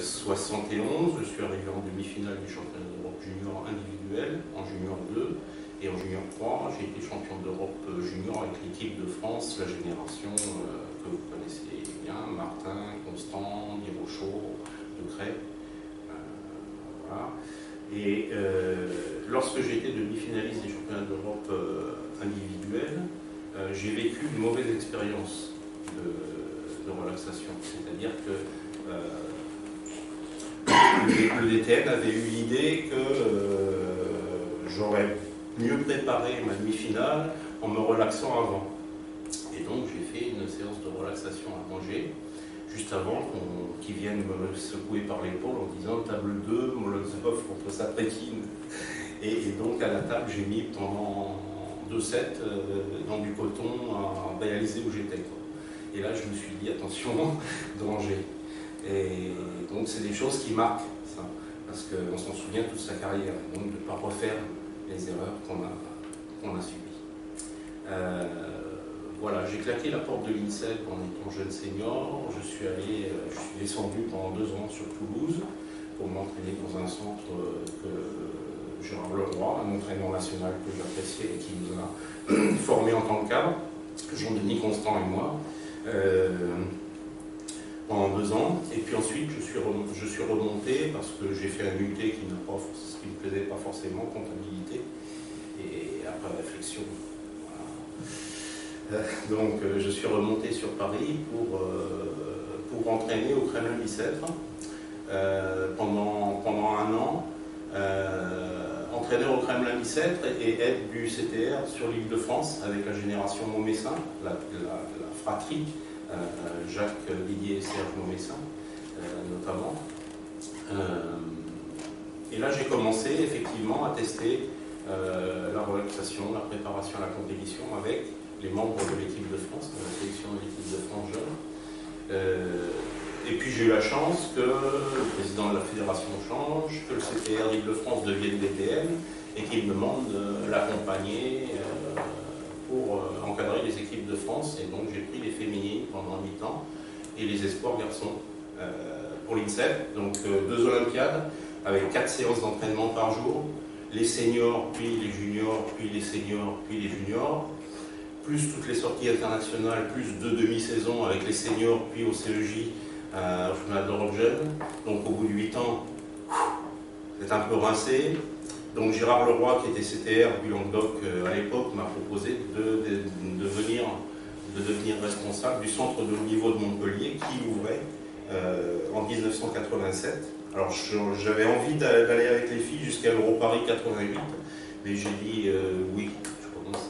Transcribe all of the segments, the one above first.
71, je suis arrivé en demi-finale du championnat d'Europe junior individuel, en junior 2, et en junior 3, j'ai été champion d'Europe junior avec l'équipe de France, la génération que vous connaissez bien, Martin, Constant, Dirochaud, Decret. Voilà. Et lorsque j'ai été demi-finaliste des championnats d'Europe individuels, j'ai vécu une mauvaise expérience de relaxation. C'est-à-dire que le DTN avait eu l'idée que j'aurais mieux préparé ma demi-finale en me relaxant avant. Et donc j'ai fait une séance de relaxation à Angers, juste avant qu'ils viennent me secouer par l'épaule en disant table 2, Molotov contre Saprétine. Et donc à la table, j'ai mis pendant 2 sets dans du coton à réaliser où j'étais. Et là, je me suis dit, attention, danger. Et donc, c'est des choses qui marquent ça, parce qu'on s'en souvient toute sa carrière, donc de ne pas refaire les erreurs qu'on a subies. Voilà, j'ai claqué la porte de l'INSEP en étant jeune senior. Je suis descendu pendant 2 ans sur Toulouse pour m'entraîner dans un centre que Gérard Leroy, un entraîneur national que j'appréciais et qui nous a formés en tant que cadre, Jean-Denis Constant et moi. Pendant 2 ans, et puis ensuite je suis remonté parce que j'ai fait un UT qui ne me plaisait pas forcément, comptabilité, et après réflexion, voilà. Donc je suis remonté sur Paris pour entraîner au Kremlin Bicêtre pendant 1 an, entraîneur au Kremlin Bicêtre et aide du CTR sur l'Île-de-France avec la génération Montmessin, la fratrie Jacques Didier et Serge Montmessin notamment. Et là j'ai commencé effectivement à tester la relaxation, la préparation à la compétition avec les membres de l'équipe de France, de la sélection de l'équipe de France jeune. Et puis j'ai eu la chance que le président de la fédération change, que le CTR Île-de-France devienne DTN et qu'il me demande de l'accompagner pour encadrer les équipes de France. Et donc j'ai pris les féminines pendant 8 ans et les espoirs garçons pour l'INSEP. Donc 2 Olympiades avec 4 séances d'entraînement par jour, les seniors, puis les juniors, puis les seniors, puis les juniors, plus toutes les sorties internationales, plus 2 demi-saisons avec les seniors, puis au CEJ, au championnat d'Europe jeune. Donc au bout de 8 ans, c'est un peu rincé. Donc Gérard Leroy, qui était CTR du Languedoc à l'époque, m'a proposé de devenir responsable du centre de haut niveau de Montpellier qui ouvrait en 1987. Alors j'avais envie d'aller avec les filles jusqu'à l'Euro-Paris 88, mais j'ai dit oui, je commence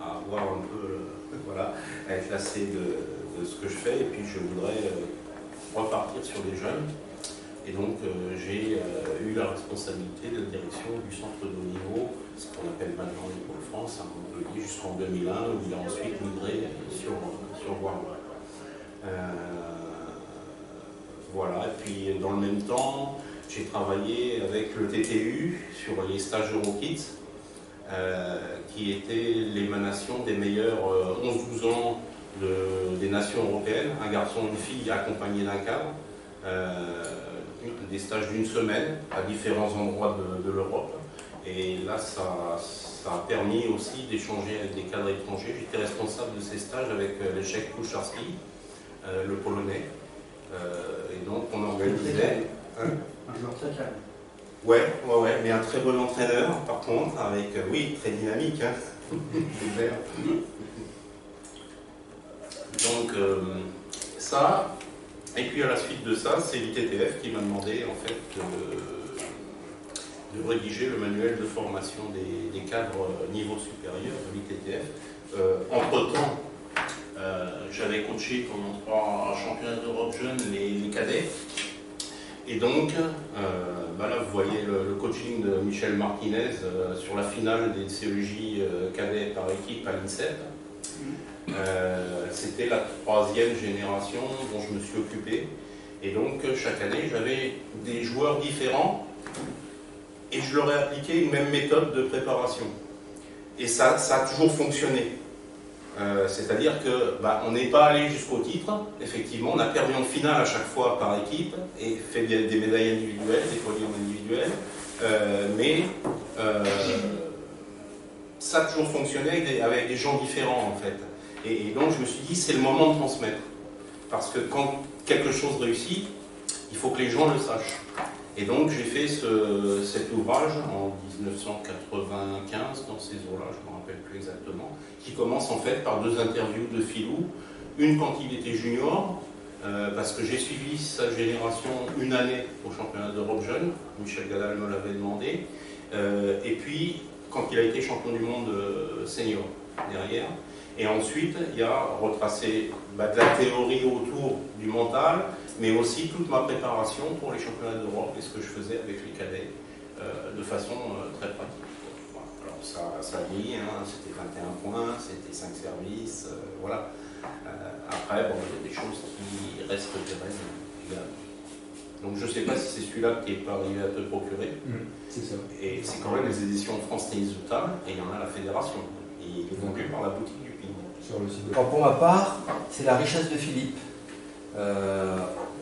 à avoir un peu, voilà, à être lassé de ce que je fais, et puis je voudrais repartir sur les jeunes. Et donc j'ai eu la responsabilité de la direction du centre de haut niveau, ce qu'on appelle maintenant le Pôle France, à Montpellier, jusqu'en 2001, où il a ensuite migré sur Warnow. Voilà, et puis dans le même temps, j'ai travaillé avec le TTU sur les stages EuroKids, qui étaient l'émanation des meilleurs 11-12 ans des nations européennes, un garçon et une fille accompagnés d'un cadre, des stages d'1 semaine à différents endroits de l'Europe. Et là, ça a permis aussi d'échanger avec des cadres étrangers. J'étais responsable de ces stages avec Leszek Kucharski, le Polonais. Et donc, on organisait... Un joueur très calme. Ouais, mais un très bon entraîneur, par contre, avec, oui, très dynamique. Hein. Donc, ça... Et puis à la suite de ça, c'est l'ITTF qui m'a demandé en fait de rédiger le manuel de formation des cadres niveau supérieur de l'ITTF. Entre-temps, j'avais coaché pendant 3 championnats d'Europe jeunes les cadets. Et donc, là vous voyez le coaching de Michel Martinez sur la finale des CEJ cadets par équipe à l'INSEP. C'était la 3e génération dont je me suis occupé, et donc chaque année j'avais des joueurs différents et je leur ai appliqué une même méthode de préparation, et ça a toujours fonctionné. C'est-à-dire que on n'est pas allé jusqu'au titre, effectivement, on a perdu en finale à chaque fois par équipe et fait des médailles individuelles, des podiums individuels, mais ça a toujours fonctionné avec des gens différents en fait. Et donc je me suis dit c'est le moment de transmettre, parce que quand quelque chose réussit, il faut que les gens le sachent. Et donc j'ai fait cet ouvrage en 1995, dans ces eaux-là, je ne me rappelle plus exactement, qui commence en fait par 2 interviews de Philou, une quand il était junior, parce que j'ai suivi sa génération une année au championnat d'Europe jeune, Michel Gadal me l'avait demandé, et puis quand il a été champion du monde senior derrière. Et ensuite, il y a retracé de la théorie autour du mental, mais aussi toute ma préparation pour les championnats d'Europe et ce que je faisais avec les cadets de façon très pratique. Voilà. Alors ça a vieilli, hein, c'était 21 points, c'était 5 services, voilà. Après, bon, il y a des choses qui restent pérennes également. Donc je ne sais pas si c'est celui-là qui n'est pas arrivé à te procurer. C'est ça. Et c'est quand même les éditions France Tennis de Table, et il y en a à la Fédération. Et il est vendu par la boutique du Ping. Sur le site de... Alors pour ma part, c'est la richesse de Philippe.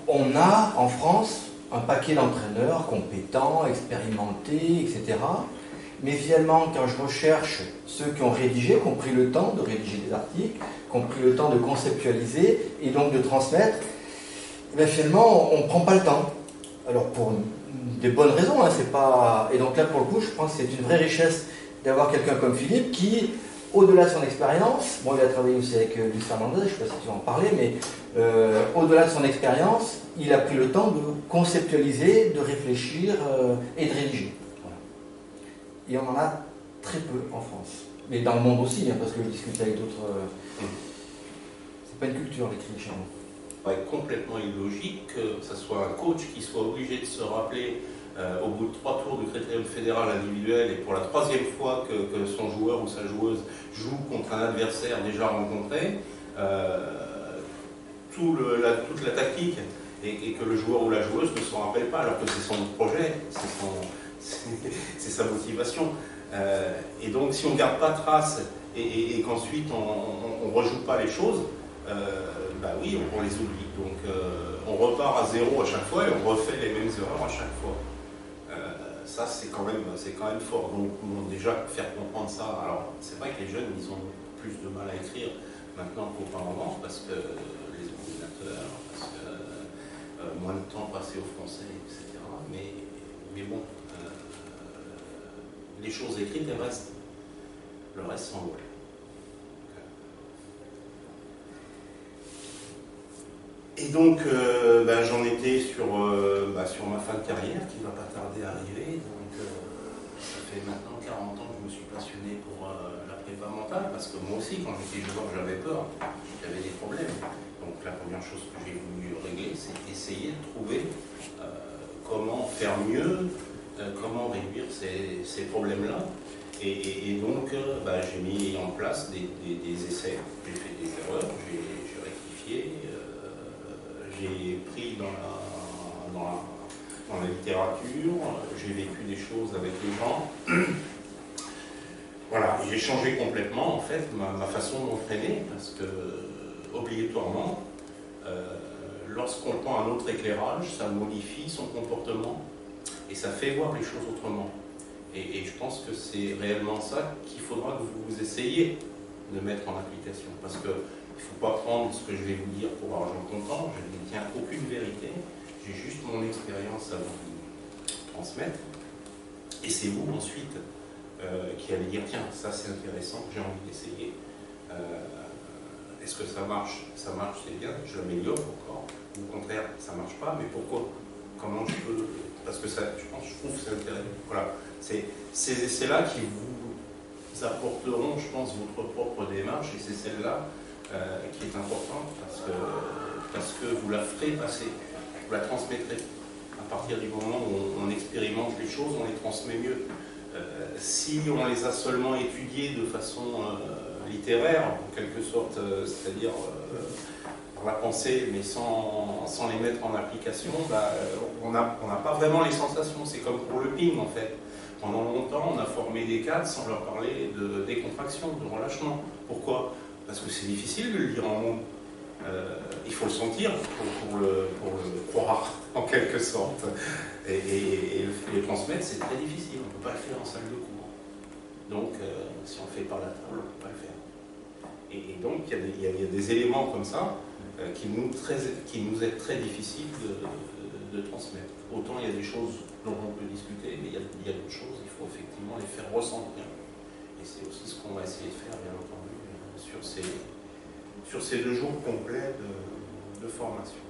On a en France un paquet d'entraîneurs compétents, expérimentés, etc. Mais finalement, quand je recherche ceux qui ont rédigé, qui ont pris le temps de rédiger des articles, qui ont pris le temps de conceptualiser et donc de transmettre, et finalement, on ne prend pas le temps. Alors pour des bonnes raisons, hein, c'est pas... Et donc là, pour le coup, je pense que c'est une vraie richesse d'avoir quelqu'un comme Philippe qui, au-delà de son expérience, bon, il a travaillé aussi avec Luis Fernandez, je ne sais pas si tu vas en parler, mais au-delà de son expérience, il a pris le temps de conceptualiser, de réfléchir et de rédiger. Voilà. Et on en a très peu en France. Mais dans le monde aussi, hein, parce que je discute avec d'autres... C'est pas une culture, l'écrit chez nous. Complètement illogique que ce soit un coach qui soit obligé de se rappeler au bout de 3 tours du critérium fédéral individuel et pour la 3e fois que son joueur ou sa joueuse joue contre un adversaire déjà rencontré, toute la tactique et que le joueur ou la joueuse ne s'en rappelle pas alors que c'est son projet, c'est sa motivation. Et donc si on ne garde pas trace et qu'ensuite on ne rejoue pas les choses, oui, on les oublie. Donc on repart à zéro à chaque fois et on refait les mêmes erreurs à chaque fois. Ça, c'est quand même fort. Donc déjà, faire comprendre ça. Alors, c'est vrai que les jeunes, ils ont plus de mal à écrire maintenant qu'auparavant, parce que les ordinateurs, parce que moins de temps passé au français, etc. Mais bon, les choses écrites, elles restent. Le reste s'envole. Et donc, j'en étais sur ma fin de carrière, qui ne va pas tarder à arriver. Donc, ça fait maintenant 40 ans que je me suis passionné pour la prépa mentale, parce que moi aussi, quand j'étais joueur, j'avais peur, j'avais des problèmes. Donc, la première chose que j'ai voulu régler, c'est essayer de trouver comment faire mieux, comment réduire ces problèmes-là. Et donc, j'ai mis en place des essais, j'ai fait des erreurs, j'ai rectifié. J'ai pris dans la littérature, j'ai vécu des choses avec les gens. Voilà, j'ai changé complètement en fait ma façon d'entraîner parce que obligatoirement, lorsqu'on prend un autre éclairage, ça modifie son comportement et ça fait voir les choses autrement. Et je pense que c'est réellement ça qu'il faudra que vous essayiez de mettre en application, parce que il ne faut pas prendre ce que je vais vous dire pour argent comptant, je ne détiens aucune vérité, j'ai juste mon expérience à vous transmettre. Et c'est vous ensuite qui allez dire, tiens, ça c'est intéressant, j'ai envie d'essayer. Est-ce que ça marche? Ça marche, c'est bien, je l'améliore encore. Ou au contraire, ça ne marche pas, mais pourquoi? Comment je peux? Parce que ça, je trouve que c'est intéressant. Voilà. C'est ces essais-là qui vous apporteront, je pense, votre propre démarche, et c'est celle-là qui est importante parce que vous la ferez passer, vous la transmettrez. À partir du moment où on expérimente les choses, on les transmet mieux. Si on les a seulement étudiées de façon littéraire, en quelque sorte, c'est-à-dire par la pensée, mais sans les mettre en application, on n'a pas vraiment les sensations. C'est comme pour le ping, en fait. Pendant longtemps, on a formé des cadres sans leur parler de décontraction, de relâchement. Pourquoi? parce que c'est difficile de le dire en mots. Il faut le sentir pour le croire, en quelque sorte. Et le transmettre, c'est très difficile. On ne peut pas le faire en salle de cours. Donc, si on le fait par la table, on ne peut pas le faire. Et donc, il y a des éléments comme ça qui nous est très difficile de transmettre. Autant il y a des choses dont on peut discuter, mais il y a d'autres choses, il faut effectivement les faire ressentir. Et c'est aussi ce qu'on va essayer de faire, bien entendu, sur ces 2 jours complets de formation.